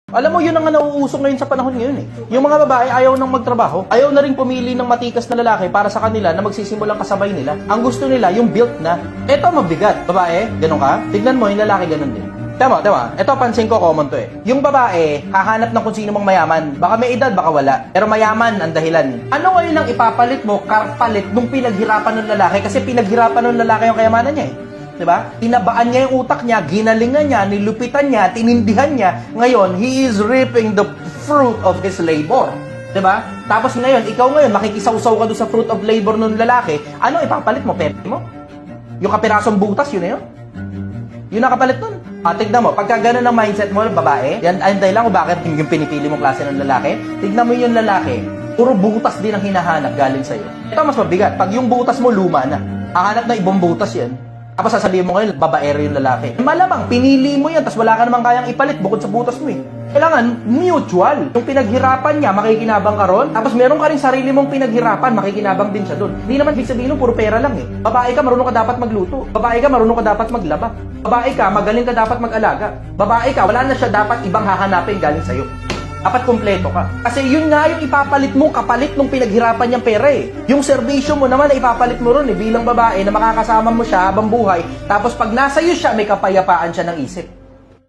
Alam mo, yun ang nauusok ngayon sa panahon ngayon eh. Yung mga babae ayaw nang magtrabaho, ayaw na rin pumili ng matikas na lalaki para sa kanila na magsisimulang kasabay nila. Ang gusto nila, yung built na. Eto mabigat. Babae, ganun ka? Tignan mo, yung lalaki ganun din. Tama. Ito pansin ko, common to eh. Yung babae, hahanap ng kung sino mong mayaman. Baka may edad, baka wala. Pero mayaman ang dahilan. Ano ngayon ang ipapalit mo, kapalit nung pinaghirapan ng lalaki? Kasi pinaghirapan ng lalaki yung kayamanan niya eh. Diba? Tinabaan niya yung utak niya, ginalingan niya, nilupitan niya, tinindihan niya. Ngayon, he is reaping the fruit of his labor. Diba? Tapos ngayon, ikaw ngayon, makikisawsaw ka doon sa fruit of labor ng lalaki. Ano ipapalit mo? Perte mo? Yung kapirasong butas, yun na yun? Yun ang kapalit nun. Tignan mo, pagka gano'n ang mindset mo, babae, yan ay dahil lang kung bakit yung pinipili mong klase ng lalaki. Tignan mo yung lalaki, puro butas din ang hinahanap galing sa'yo. Ito mas mabigat, pag yung butas mo luma na, hahanap na ibang butas yan. Tapos sasabihin mo ngayon, babaero yung lalaki. Malamang, pinili mo yan, tapos wala ka namang kayang ipalit bukod sa butas mo eh. Kailangan, mutual. Yung pinaghirapan niya, makikinabang ka ron. Tapos meron ka rin sarili mong pinaghirapan, makikinabang din siya doon. Hindi naman ibig sabihin puro pera lang eh. Babae ka, marunong ka dapat magluto. Babae ka, marunong ka dapat maglaba. Babae ka, magaling ka dapat mag-alaga. Babae ka, wala na siya dapat ibang hahanapin galing sa'yo. Dapat kumpleto ka. Kasi yun nga yung ipapalit mo, kapalit nung pinaghirapan niyang pera eh. Yung serbisyo mo naman na ipapalit mo ron eh, bilang babae na makakasama mo siya habang buhay. Tapos pag nasa iyo siya, may kapayapaan siya ng isip.